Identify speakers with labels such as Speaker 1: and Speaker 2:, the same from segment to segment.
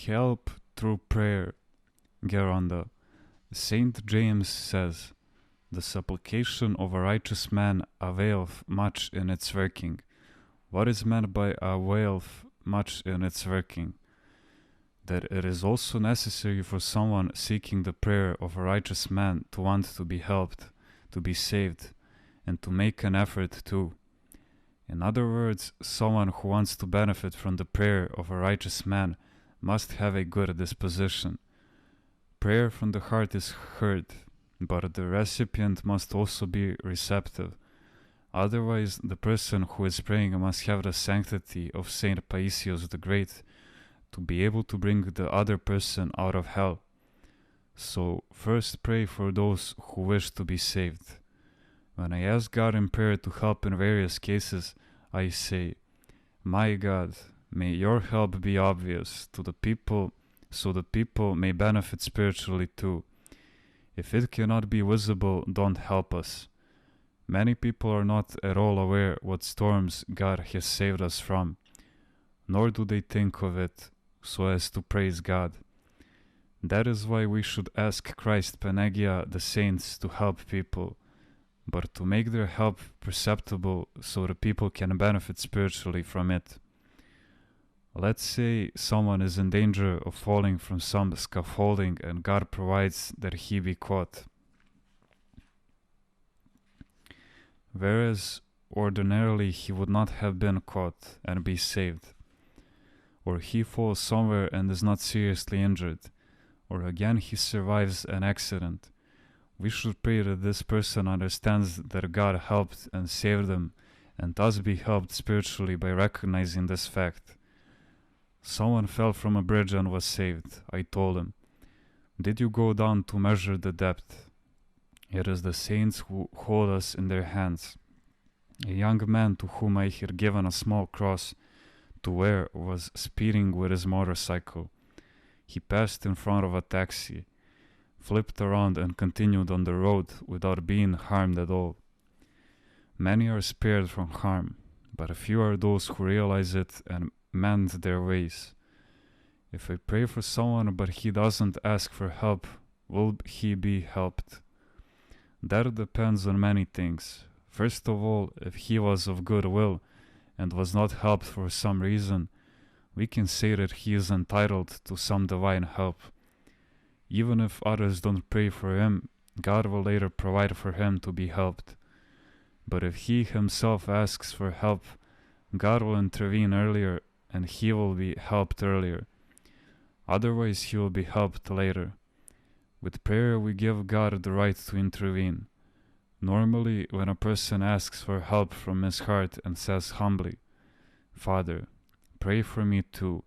Speaker 1: Help through prayer. Geronda. Saint James says, "The supplication of a righteous man availeth much in its working." What is meant by availeth much in its working? That it is also necessary for someone seeking the prayer of a righteous man to want to be helped, to be saved, and to make an effort too. In other words, someone who wants to benefit from the prayer of a righteous man must have a good disposition. Prayer from the heart is heard, but the recipient must also be receptive. Otherwise, the person who is praying must have the sanctity of Saint Paisios the Great to be able to bring the other person out of hell. So, first pray for those who wish to be saved. When I ask God in prayer to help in various cases, I say, "My God, may your help be obvious to the people so the people may benefit spiritually too. If it cannot be visible, don't help us." Many people are not at all aware what storms God has saved us from, nor do they think of it so as to praise God. That is why we should ask Christ Panagia the saints to help people, but to make their help perceptible so the people can benefit spiritually from it. Let's say someone is in danger of falling from some scaffolding and God provides that he be caught. Whereas ordinarily he would not have been caught and be saved. Or he falls somewhere and is not seriously injured. Or again he survives an accident. We should pray that this person understands that God helped and saved them, and thus be helped spiritually by recognizing this fact. Someone fell from a bridge and was saved. I told him, "Did you go down to measure the depth?" It is the saints who hold us in their hands. A young man to whom I had given a small cross to wear was speeding with his motorcycle. He passed in front of a taxi, flipped around and continued on the road without being harmed at all. Many are spared from harm, but a few are those who realize it and mend their ways. If I pray for someone but he doesn't ask for help, will he be helped? That depends on many things. First of all, if he was of good will and was not helped for some reason, we can say that he is entitled to some divine help. Even if others don't pray for him, God will later provide for him to be helped. But if he himself asks for help, God will intervene earlier and he will be helped earlier. Otherwise, he will be helped later. With prayer, we give God the right to intervene. Normally, when a person asks for help from his heart and says humbly, "Father, pray for me too,"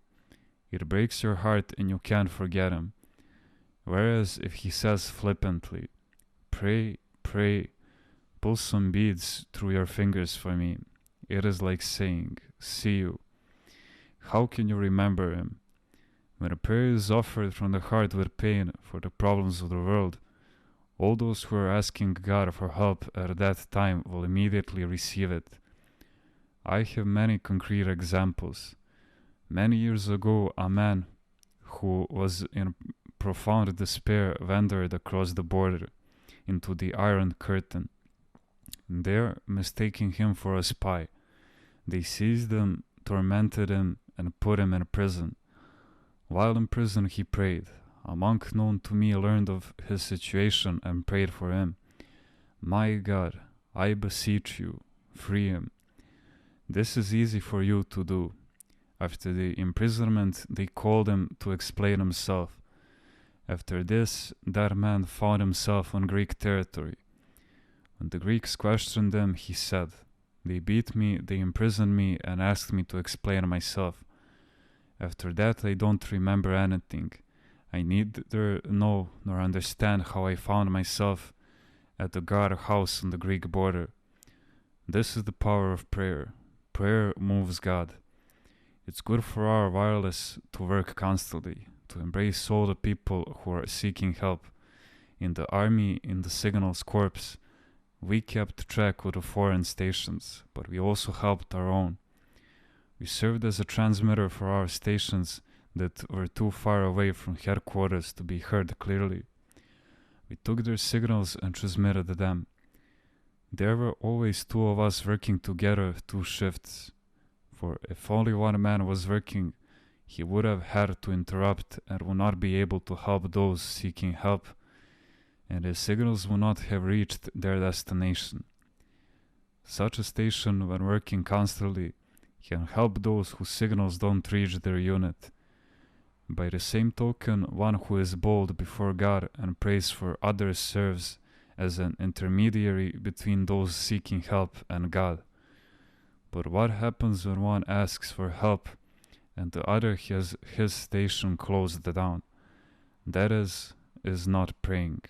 Speaker 1: it breaks your heart and you can't forget him. Whereas if he says flippantly, "Pray, pray, pull some beads through your fingers for me," it is like saying, "See you." How can you remember him? When a prayer is offered from the heart with pain for the problems of the world, all those who are asking God for help at that time will immediately receive it. I have many concrete examples. Many years ago, a man who was in profound despair wandered across the border into the Iron Curtain. There, mistaking him for a spy, they seized him, tormented him, and put him in prison. While in prison he prayed. A monk known to me learned of his situation and prayed for him. "My God, I beseech you, free him." This is easy for you to do. After the imprisonment, they called him to explain himself. After this, that man found himself on Greek territory. When the Greeks questioned him, he said, "They beat me, they imprisoned me, and asked me to explain myself. After that, I don't remember anything. I neither know nor understand how I found myself at the guardhouse on the Greek border." This is the power of prayer. Prayer moves God. It's good for our wireless to work constantly, to embrace all the people who are seeking help. In the army, in the signals corps, we kept track of the foreign stations, but we also helped our own. We served as a transmitter for our stations that were too far away from headquarters to be heard clearly. We took their signals and transmitted them. There were always two of us working together, 2 shifts. For if only one man was working, he would have had to interrupt and would not be able to help those seeking help, and his signals would not have reached their destination. Such a station, when working constantly, can help those whose signals don't reach their unit. By the same token, one who is bold before God and prays for others serves as an intermediary between those seeking help and God. But what happens when one asks for help and the other has his station closed down? That is not praying.